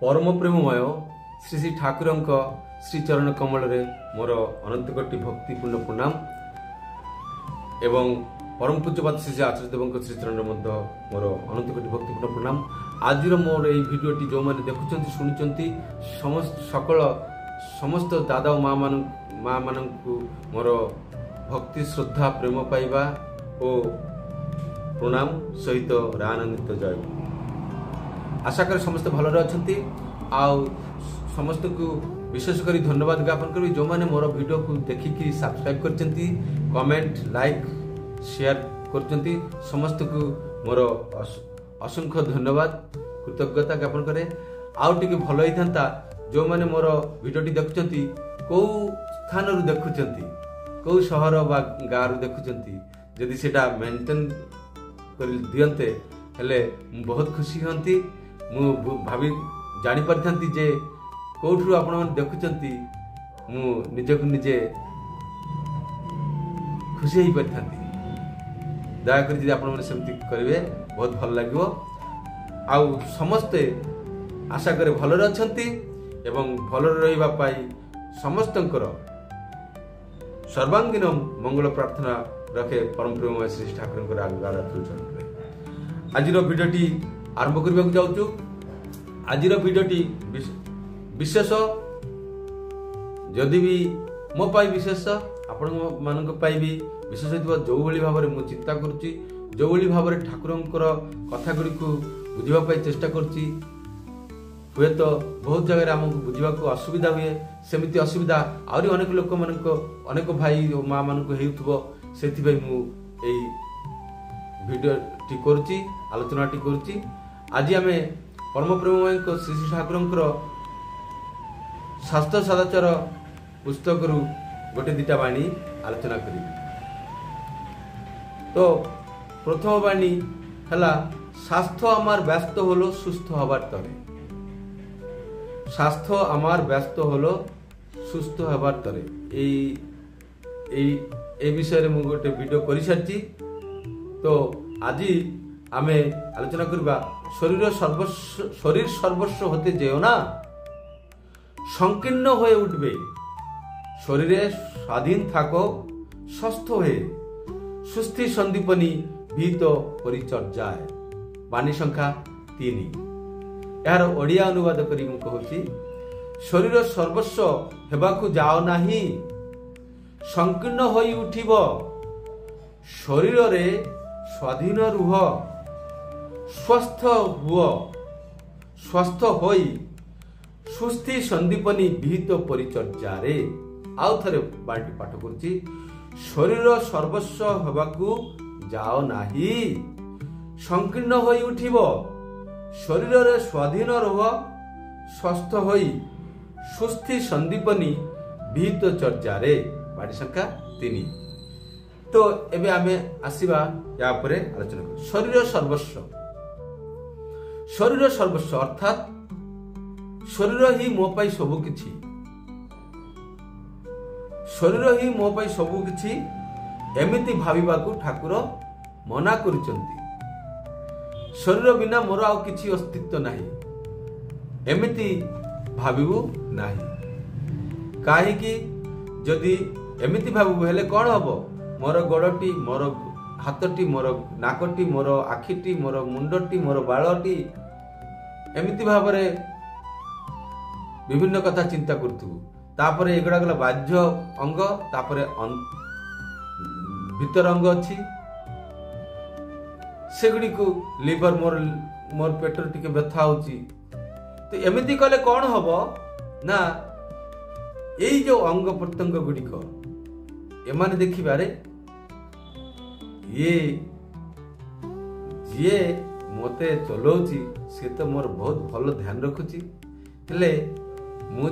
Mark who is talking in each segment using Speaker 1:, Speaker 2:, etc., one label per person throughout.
Speaker 1: परम प्रेममय श्री श्री ठाकुर श्रीचरण कमल मोर अनंत कोटि भक्तिपूर्ण प्रणाम एवं परम पूज्यपाद श्री श्री आचार्य देव श्रीचरण मोर अनंत कोटि भक्तिपूर्ण प्रणाम। आज मोर ये भिडियोटी जो मैंने देखुं शुणी समस्त दादा और माँ मान मोर भक्ति श्रद्धा प्रेम पाइबा और प्रणाम सहित रानंदित जय। आशा कर समस्त भलरे अच्छी आउ समस्त को विशेषकर धन्यवाद ज्ञापन करी जो मैंने मोर वीडियो को देखिकी सब्सक्राइब करचंती कमेंट लाइक शेयर करचंती समस्त को मोर असंख्य धन्यवाद कृतज्ञता ज्ञापन करे। आउ टिके भल होइथांता जो मैंने मोर वीडियोटी देखुचंती को स्थान रु देखुचंती को शहर बा गाँ रु देखुचंती जदि सेटा मेंटेन कर दियंते हेले बहुत खुशी हंती मु भाभी जानी पारथांती जे कोठरू आपण मन देखुचंती मु निजे को निजे खुशी ही पारथांती। दया कर आपण मन सेमती करिवे बहुत भल लागिवो। आउ समस्ते आशा करे भलरे अछंती एवं भलरे रहिबा पाई समस्तंकर सर्वांगीन मंगल प्रार्थना रखे परम प्रेममय श्री ठाकुर आज्ञा आज भिडियोटी आरंभ करने जाऊँ। आज भिडियोटी विशेष जदि भी मो पाई विशेष आपण मान भी विशेष जो भाव में मुझे चिंता करुच्ची जो भाव में ठाकुर कथा गुड़ी को बुझापी चेष्टा करुच्ची हुए तो बहुत जगह आमको बुझा असुविधा हुए सेमती असुविधा आहरी अनेक लोक मान अनेक भाई और माँ मान से भिडियोटी करुच्ची आलोचनाटी करुच्ची। आज आम परम प्रेममय श्री श्री ठाकुर शास्त्र सदाचार पुस्तक गोटे दिटा बाणी आलोचना करी। तो प्रथम बाणी है स्वास्थ्य आमार व्यस्त हलो सुस्थ हबार तरे। स्वास्थ्य आमार व्यस्त हलो सुस्थ हबार तरे ए विषय में गोटे वीडियो कर सारी। तो आज आमे आलोचना करबा शरीर सर्वस्व होते जेओ ना संकीर्ण होए उठबे शरीरे स्वाधीन थाको स्वस्थ होए सुस्थि संदीपनी भीत परिचर्याय। बाणी संख्या 3 यार ओडिया अनुवाद करी मु कहूची शरीर सर्वस्व हेबाकू जाओ नाही संकीर्ण होई उठिबो शरीर रे स्वाधीन रुह स्वस्थ हुओ स्वस्थ होई सुस्थि संदीपनी विहित परिचर्या रे। आउ थरे बाल्टी पाठ करुची शरीर सर्वस्व हेबाकू जाओ नाही संकीर्ण होई उठिबो शरीर रे स्वाधीन रुह स्वस्थ होई सुस्थि संदीपनी विहित चर्या रे। बाड़ी संख्या 3। तो एबे आमे आसीबा या परे आलोचना कर शरीर सर्वस्व अर्थात शरीर ही मो पाई सबु किछि शरीर ही मो पाई सबु किछि एमिति भाबिबाकू ठाकुर मना करिसंती। शरीर बिना मोर आउ किछि अस्तित्व नाही एमिति भाबिबू नाही काहे कि जदि एमिति भाबू हेले कौन हबो मोर गोड़टी मोर हाथटी मोर नाकटी मोर आखिटी मोर मुंडटी मोर बालटी एमिति भाव में विभिन्न कथा चिंता करूँ। तापर एगुड़ा गला बाह्य अंग तापर भीतर अंग अच्छी सेगुड़ी को लिवर मोर मोर पेटर टिके व्यथा होची। तो एमिति कले कौन हबो ना यही जो अंग प्रत्यंग गुड़िक एमाने देखिबारे ये मते चलाउची से तो मोर बहुत भल ध्यान रखुची हेले मोर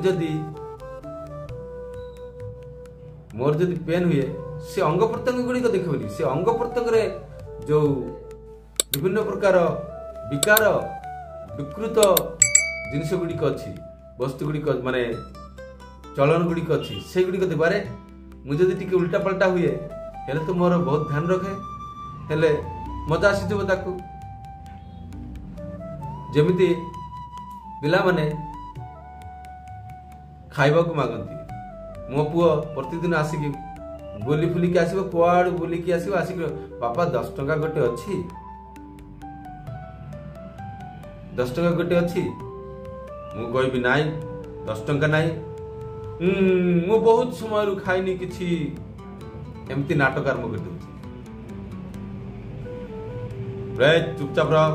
Speaker 1: जदि पेन हुए से अंग प्रत्यंग गुड़िक देखबनी से अंग प्रत्यंग रे जो विभिन्न प्रकार विकार विकृत जिनिस गुड़िक अच्छी वस्तु गुड़िक माने चलन गुड़िक अच्छी से गुड़िक देखबारे मुझे टिके उल्टा पलटा हुए हेले तो मोर बहुत ध्यान रखे हेले मजा आसीजो ताकू जेमिति ପିଲାମାନେ ଖାଇବାକୁ ମାଗନ୍ତି। ମୋ ପୁଅ ପ୍ରତିଦିନ ଆସିକି ବୁଲି ଫୁଲିକି ଆସିବ, କୁଆଡୁ ବୁଲିକି ଆସିବ, ଆସିକି ବାପା 10 ଟଙ୍କା ଗୋଟେ ଅଛି, 10 ଟଙ୍କା ଗୋଟେ ଅଛି। ମୁଁ କହିବି ନାଇଁ 10 ଟଙ୍କା ନାହିଁ, ମୁଁ ବହୁତ ସମୟରୁ ଖାଇନି କିଛି, ଏମିତି ନାଟକ ଆରମ୍ଭ କରିଦେଉଛି। ଚୁପଚାପ ରହ,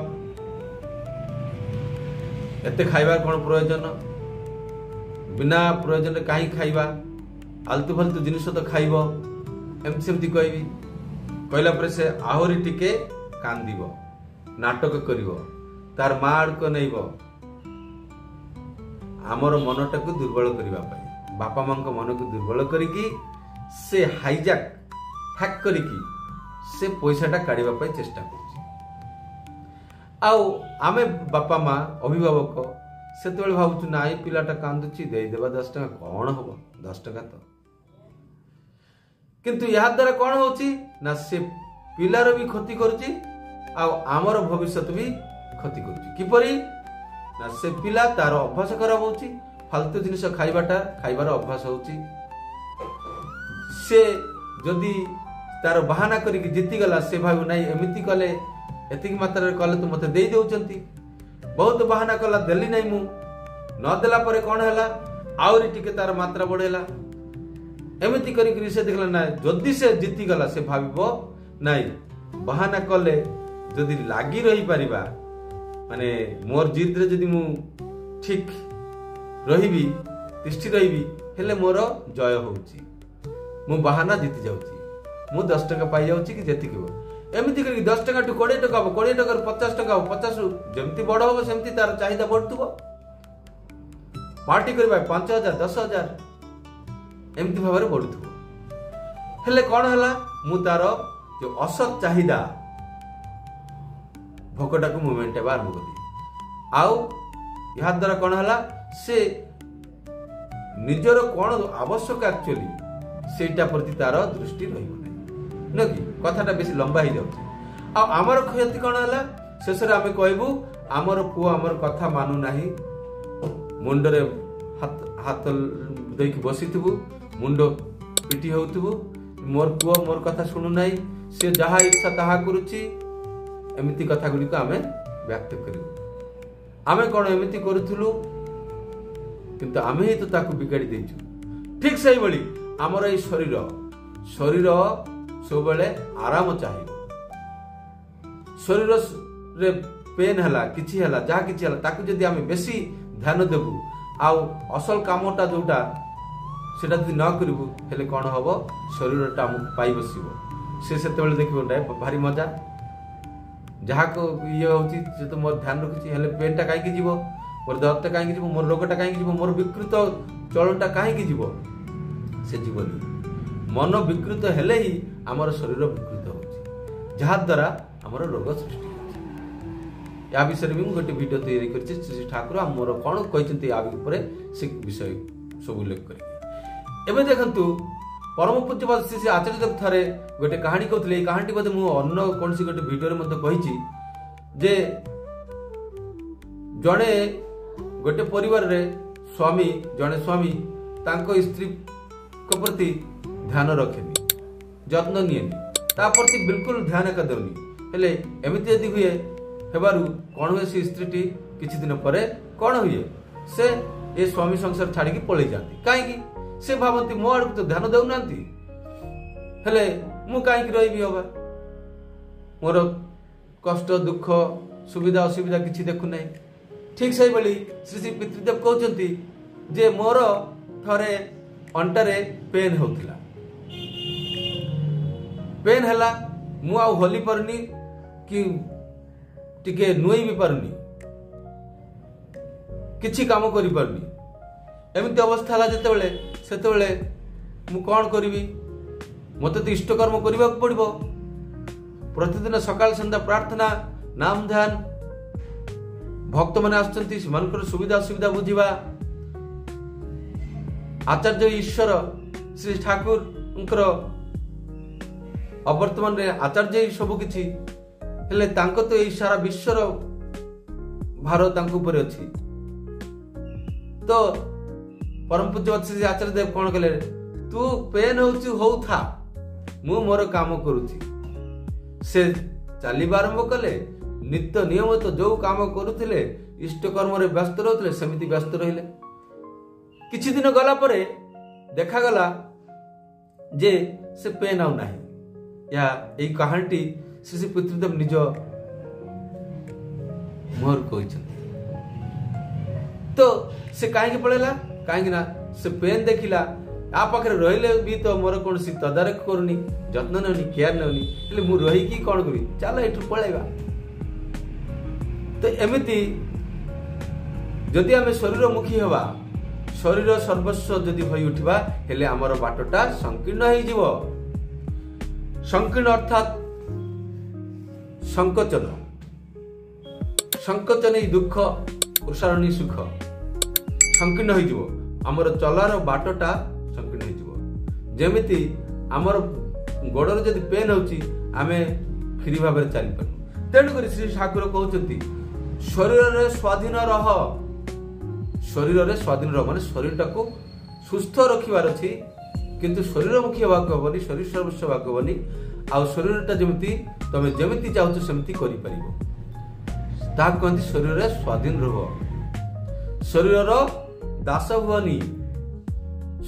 Speaker 1: ଏତେ ଖାଇବାର କଣ ପ୍ରୟୋଜନ, ବିନା ପ୍ରୟୋଜନରେ କାହିଁ ଖାଇବା, ଆଲତୁ ଫାଲତୁ ଜିନିଷ ତ ଖାଇବ, ଏମିତି ସେମିତି କହିବି। କହିଲା ପରେ ସେ ଆହୁରି ଟିକେ କାନ୍ଦିବ, ନାଟକ କରିବ, ତାର ମା ଆଡକୁ ନେଇବ, ଆମର ମନଟାକୁ ଦୁର୍ବଳ କରିବା ପାଇଁ, ବାପା ମାଙ୍କ ମନକୁ ଦୁର୍ବଳ କରିକି ସେ ହାଇଜାକ୍ ହ୍ୟାକ୍ କରିକି ସେ ପଇସାଟା କାଢିବା ପାଇଁ ଚେଷ୍ଟା କରୁଛି। ଆଉ ଆମେ ବାପା ମା ଅଭିଭାବକ ସେତେବେଳେ ଭାବୁଛୁ ନାଇଁ ପିଲାଟା କାନ୍ଦୁଛି, ଦେଇଦେବା 10 ଟଙ୍କା, କଣ ହବ 10 ଟଙ୍କା ତ। କିନ୍ତୁ ଏହା ଦ୍ୱାରା କଣ ହଉଛି ନା ସେ ପିଲାର ବି କ୍ଷତି କରୁଛି, ଆଉ ଆମର ଭବିଷ୍ୟତ ବି କ୍ଷତି କରୁଛି। କିପରି ନା ସେ ପିଲା ତାର ଅଭ୍ୟାସ ଖରାପ ହଉଛି, ଫାଲତୁ ଜିନିଷ ଖାଇବାର ଅଭ୍ୟାସ ହଉଛି। ସେ ଯଦି ତାର ବାହାନା କରିକି ଜିତିଗଲା, ସେ ଭାବୁ ନାହିଁ ଏମିତି କଲେ, ଏତିକି ମାତ୍ରାରେ କଲେ ତ ମତେ ଦେଇ ଦେଉଛନ୍ତି, ବହୁତ ବାହାନା କଲା, ଦେଲି ନାହିଁ, ମୁଁ ନଦେଲା ପରେ କଣ ହେଲା, ଆହୁରି ଟିକେ ତାର ମାତ୍ରା ବଢେଇଲା, ଏମିତି କରିକି ସେ ଦେଖିଲା ନା ଯଦି ସେ ଜିତିଗଲା, ସେ ଭାବିବ ନାଇଁ ବାହାନା କଲେ ଯଦି ଲାଗି ରହିପାରିବା, ମାନେ ମୋର ଜିଦ୍ରେ ଯଦି ମୁଁ ଠିକ ରହିବି, ତିଷ୍ଠି ରହିବି, ହେଲେ ମୋର ଜୟ ହଉଛି, ମୁଁ ବାହାନା ଜିତି ଯାଉଛି, ମୁଁ 10 ଟଙ୍କା ପାଇଯାଉଛି କି ଯେତିକି ହବ, ଏମିତି କରିକି 10 ଟଙ୍କା ଠୁ 20 ଟଙ୍କା ହବ, 20 ଟଙ୍କାରୁ 50 ଟଙ୍କା ହବ, 50 ରୁ ଯେମିତି ବଡ ହବ ସେମିତି ତାର ଚାହିଦା ବଢୁଥିବ। ପାର୍ଟି କରିବା 5000 10,000 ଏମିତି ଭାବରେ ବଢୁଥିବ। ହେଲେ କଣ ହେଲା, ମୁଁ ତାର ଯୋଉ ଅସତ୍ ଚାହିଦା ଭୋକଟାକୁ ମୁଁ ମେଣ୍ଟେଇବା ଆରମ୍ଭ କଲି। ଆଉ ଏହା ଦ୍ୱାରା କଣ ହେଲା, ସେ ନିଜର କଣ ଆବଶ୍ୟକ ଆକ୍ଚୁଆଲି ସେଇଟା ପ୍ରତି ତାର ଦୃଷ୍ଟି ରହିବ ନାହିଁ, ନୁହେଁ କି? କଥାଟା ବେଶୀ ଲମ୍ବା ହେଇଯାଉଛି। ଆଉ ଆମର କ୍ଷତି କଣ ହେଲା, ଶେଷରେ ଆମେ କହିବୁ ଆମର ପୁଅ ଆମର କଥା ମାନୁ ନାହିଁ, ମୁଣ୍ଡରେ ହାତ ଦେଇକି ବସିଥିବୁ, ମୁଣ୍ଡ ପିଟି ହେଉଥିବୁ, ମୋର ପୁଅ ମୋର କଥା ଶୁଣୁନାହିଁ, ସେ ଯାହା ଇଚ୍ଛା ତାହା କରୁଛି, ଏମିତି କଥା ଗୁଡ଼ିକ ଆମେ ବ୍ୟକ୍ତ କରିବୁ। ଆମେ କଣ ଏମିତି କରୁଥିଲୁ, କିନ୍ତୁ ଆମେ ହିଁ ତ ତାକୁ ବିଗାଡ଼ି ଦେଇଛୁ। ଠିକ ସେଇଭଳି ଆମର ଏଇ ଶରୀର ସବୁବେଳେ ଆରାମ ଚାହିଁବ। ଶରୀରରେ ପେନ୍ ହେଲା, କିଛି ହେଲା, ଯାହା କିଛି ହେଲା, ତାକୁ ଯଦି ଆମେ ବେଶୀ ଧ୍ୟାନ ଦେବୁ, ଆଉ ଅସଲ କାମଟା ଯୋଉଟା ସେଟା ଯଦି ନ କରିବୁ, ହେଲେ କଣ ହବ, ଶରୀରଟା ଆମକୁ ପାଇ ବସିବ। ସେ ସେତେବେଳେ ଦେଖିବ ଭାରି ମଜା, ଯାହାକୁ ଇଏ ହଉଛି ସେ ତ ମୋର ଧ୍ୟାନ ରଖୁଛି, ହେଲେ ପେନ୍ଟା କାହିଁକି ଯିବ, ମୋର ଦର୍ଦଟା କାହିଁକି ଯିବ, ମୋର ରୋଗଟା କାହିଁକି ଯିବ, ମୋର ବିକୃତ ଚଳନଟା କାହିଁକି ଯିବ, ସେ ଯିବନି। ମନ ବିକୃତ ହେଲେ ହିଁ ଆମର ଶରୀର ବିକୃତ ହଉଛି, ଯାହାଦ୍ୱାରା ଆମର ରୋଗ ସୃଷ୍ଟି ହେଉଛି। ଏହା ବିଷୟରେ ବି ମୁଁ ଗୋଟେ ଭିଡ଼ିଓ ତିଆରି କରିଛି, ଶ୍ରୀ ଠାକୁର ଆମର କଣ କହିଛନ୍ତି ୟା ଉପରେ ସେ ବିଷୟ ସବୁ ଉଲ୍ଲେଖ କରିକି। ଏବେ ଦେଖନ୍ତୁ, ପରମ ପୂଜ୍ୟପାଦ ଶ୍ରୀ ଶ୍ରୀ ଆଚାର୍ଯ୍ୟ ଦେବ ଥରେ ଗୋଟେ କାହାଣୀ କହୁଥିଲେ। ଏଇ କାହାଣୀଟି ବୋଧେ ମୁଁ ଅନ୍ୟ କୌଣସି ଗୋଟେ ଭିଡ଼ିଓରେ ମଧ୍ୟ କହିଛି ଯେ ଗୋଟେ ପରିବାରରେ ଜଣେ ସ୍ୱାମୀ ତାଙ୍କ ସ୍ତ୍ରୀଙ୍କ ପ୍ରତି ଧ୍ୟାନ ରଖେନି, ଯତ୍ନ ନିଏନି, ତା ପ୍ରତି ବିଲକୁଲ ଧ୍ୟାନ ଏକା ଦେଉନି। ହେଲେ ଏମିତି ଯଦି ହୁଏ ହେବାରୁ କଣ ହୁଏ, ସେ ସ୍ତ୍ରୀଟି କିଛି ଦିନ ପରେ କଣ ହୁଏ, ସେ ଏ ସ୍ୱାମୀ ସଂସାର ଛାଡିକି ପଳେଇ ଯାଆନ୍ତି। କାହିଁକି? ସେ ଭାବନ୍ତି ମୋ ଆଡକୁ ତ ଧ୍ୟାନ ଦେଉନାହାନ୍ତି, ହେଲେ ମୁଁ କାହିଁକି ରହିବି ହବା, ମୋର କଷ୍ଟ ଦୁଃଖ ସୁବିଧା ଅସୁବିଧା କିଛି ଦେଖୁନାହିଁ। ଠିକ ସେଇଭଳି ଶ୍ରୀ ଶ୍ରୀ ପିତୃଦେବ କହୁଛନ୍ତି ଯେ ମୋର ଥରେ ଅଣ୍ଟାରେ ପେନ୍ ହଉଥିଲା, ପେନ୍ ହେଲା, ମୁଁ ଆଉ ହଲି ପାରୁନି କି ଟିକେ ନୁଇ ବି ପାରୁନି, କିଛି କାମ କରିପାରୁନି। ଏମିତି ଅବସ୍ଥା ହେଲା ସେତେବେଳେ ମୁଁ କଣ କରିବି, ମତେ ତ ଇଷ୍ଟକର୍ମ କରିବାକୁ ପଡିବ। ପ୍ରତିଦିନ ସକାଳ ସନ୍ଧ୍ୟା ପ୍ରାର୍ଥନା, ନାମ ଧ୍ୟାନ, ଭକ୍ତମାନେ ଆସୁଛନ୍ତି, ସେମାନଙ୍କର ସୁବିଧା ଅସୁବିଧା ବୁଝିବା, ଆଚାର୍ଯ୍ୟ ଈଶ୍ୱର ଶ୍ରୀ ଠାକୁରଙ୍କର ଅବର୍ତ୍ତମାନରେ ଆଚାର୍ଯ୍ୟ ସବୁ କିଛି, ହେଲେ ତାଙ୍କ ତ ଏଇ ସାରା ବିଶ୍ୱର ଭାର ତାଙ୍କ ଉପରେ ଅଛି। तो परम पूज्य श्री आचार्य देव कौन कले तू पेन हो था मु मोर काम करुची से चलवा आरंभ कले नित्य नियमित जो काम करुले इष्ट कर्म व्यस्त रहते सेमती व्यस्त रहिले किछि दिन गला परे देखागला जे से पेन आउ नाही या एई कहानी श्री पितृदेव निज मोहर कहते तो से कहीं पड़ेगा कहीं ना से पेन देखिला आ पाखे रहिले भी तो मोर कौन सी तदारख करूनी जत्न नेउनी केयर नेउनी हेले मु रही की कौन करी चल एठु पळेगा तो एमिति जदि आमे शरीर मुखी हवा शरीर सर्वस्व जदि होई उठिबा हेले हमर बाटटा संकीर्ण होई जीवो संकीर्ण अर्थात संकोचन संकोचन दुख प्रसारणी सुख संकीर्ण होई जीवो हमर चलार बाटटा संकीर्ण होई जीवो जेमिति हमर गोडर जदि पेन होची आमे फ्री भाबे चली पानु तेणु करी श्री ठाकुर कहउचंती शरीर रे स्वाधीन रह शरीर रे स्वाधीन रह माने शरीर टाको सुस्थ रखिबार अछि किंतु शरीर मुखी होबाक होबनी शरीर सर्वस्व होबाक होबनी आ शरीरटा जेमिति तमे जेमिति चाहू सेमिति करि परिबो ता कहंती शरीर रे स्वाधीन रह शरीर दास हुअनी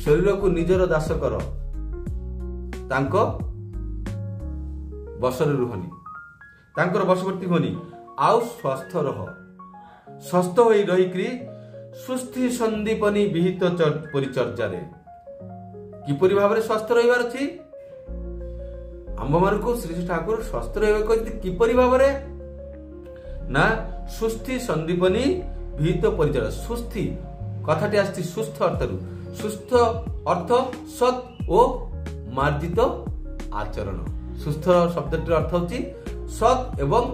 Speaker 1: शरीर को निजर दास कर तांको बसरे रुहनी तांकर बशवर्ती होनी आउ स्वस्थ रह स्वस्थ होई रहिकरी सुस्थि संदीपनी विहित परिचर्या रे किपरि भाबरे स्वस्थ रहिबार अछि आम्भ मानकु श्री ठाकुर स्वस्थ रहिबा कहति किपरि भाबरे ना सुस्थि संदीपनी विहित परिचर्या सुस्थि कथाटी आछि सुस्थ अर्थरु सुस्थ अर्थ सत ओ मार्जित आचरण सुस्थ शब्दटिर अर्थ होछि सत एवं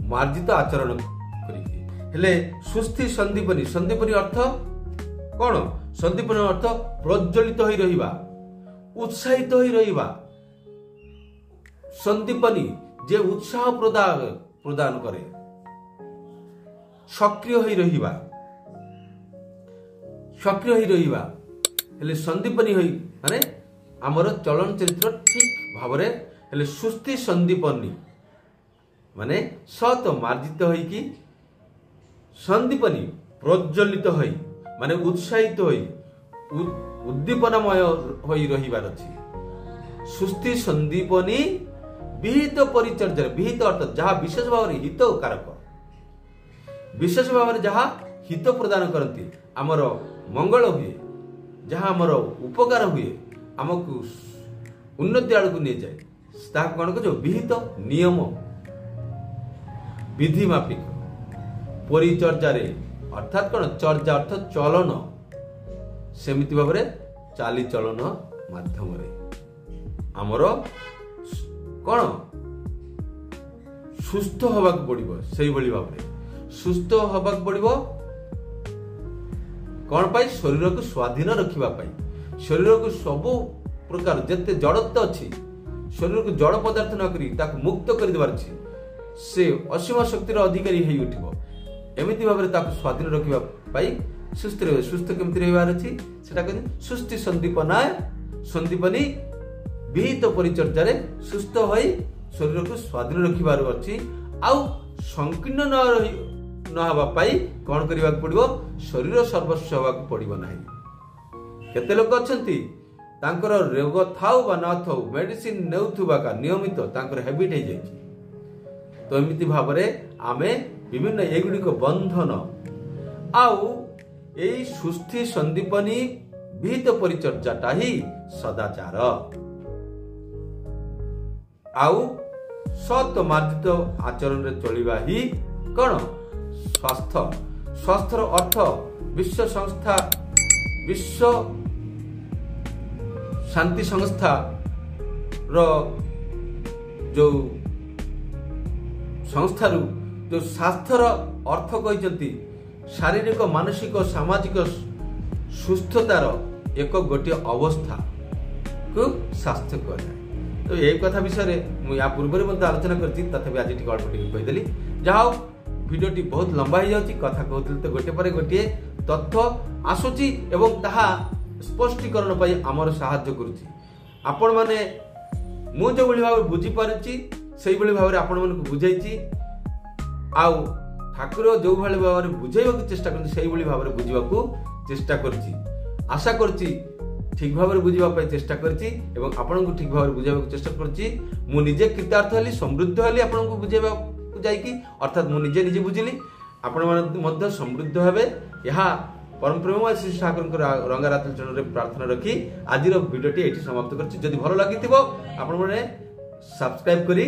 Speaker 1: मार्जित आचरण करिके हेले सुस्थि संदीपनी संदीपनी अर्थ कोन संदीपनी अर्थ प्रज्वलित होई रहिबा उत्साहित होई रहिबा संदीपनी जे उत्साह प्रदान करे सक्रिय होई रहिबा हेले संदीपनी होई माने हमर चलन चरित्र ठीक भाबरे हेले सुस्थि संदीपनी माने सत मार्जित होई कि संदीपनी प्रज्वलित होई माने उत्साहित होई उद्दीपनामय होई रहिबार अछि सुस्थि संदीपनी विहित परिचर्या विहित अर्थ जहाँ विशेष भाव हित कारक विशेष भाव जहाँ हित प्रदान करती आमर मंगल हुए जहाँ आमर उपकार हुए आमको उन्नति आड़ को नहीं जाए कौन कह विहित नियम विधि माफिक परिचर्या अर्थात कौन चर्या अर्थ चलन सेमिति भाव चाली चलन माध्यम आमर कौन सुस्थ होबाक पड़िबो सेही भली भाव सुस्थ होबाक पड़िबो कौन पाई शरीर को स्वाधीन रखिबा पाई शरीर को सब प्रकार जते जड़त्व अच्छी शरीर को जड़ पदार्थ न करी ताको मुक्त कर देबार अछि से असीम शक्तिर अधिकारी होई उठिबो एमिति भाबरे ताको स्वाधीन रखिबा पाई सुस्थ रहे सुस्थ केमति रहबार अछि सेटा कहै सुस्थि संदीपनी विहित परिचर्या रे सुस्थ होई शरीर को स्वाधीन रखिबार अछि आउ संकीर्ण न हवा पाई कौन करबा पड़िबो शरीर सर्वस्व हवा पड़िबो नाही केते लोक अछंती तांकर रोग थाउ बा न थाउ मेडिसिन नेउथुबा का नियमित तांकर हैबिट हे जाय तो एमिति भाबरे आमे विभिन्न एगुडी को बंधन आउ एई सुस्थि संदीपनी विहित परिचर्याटा ही सदाचार आउ सत मार्जित आचरण रे चलिबा ही कोन स्वास्थ्य स्वास्थ्यर अर्थ विश्व संस्था विश्व शांति संस्था रो जो संस्थारू जो स्वास्थ्यर अर्थ कहते शारीरिक मानसिक सामाजिक सुस्थतार एक गोटे अवस्था को स्वास्थ्य कहे तो यही कथा विषय में या पूर्व आलोचना करती तथापि आज टी अल्प कहीदेली जहाँ भिडियोटी बहुत लंबा हो जाती कथा कहते तो गोटे पर गोटे तथ्य आसुची एवं ताहा स्पष्टीकरण पाई आमर साहाय्य करुची। आपण माने मु जो भली भाव बुझी पारुची सेही भली भाव आपण मानकु बुझाइची आउ ठाकुर जो भली भाव बुझाइबाकु चेष्टा करती सेही भली भाव बुझिबाकु चेष्टा करची। आशा करची ठीक भाव बुझा चेष्टा करची एवं आपन को ठीक भाव बुझाइबाकु चेष्टा करची। मु निजे कृतार्थ हली समृद्ध हली आपन को बुझाइबाकु जाईकी अर्थात मु निजे निजे बुझिली आपण मध्य समृद्ध हेबे यहा परम प्रेममय श्री ठाकुर रंगारातल चरण रे प्रार्थना रखी आज वीडियोटी एठी समाप्त करछि। जदि भलो लागिथिबो आपण माने सब्सक्राइब करी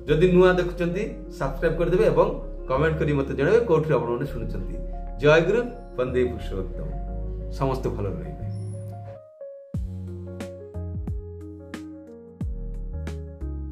Speaker 1: जदि नुआ देखुचंती सब्सक्राइब कर देबे एवं कमेंट करी मते जणाबे कोठी आपण माने सुनुचंती। जय गुरु वंदे पुरुषोत्तम समस्त भलो रहे।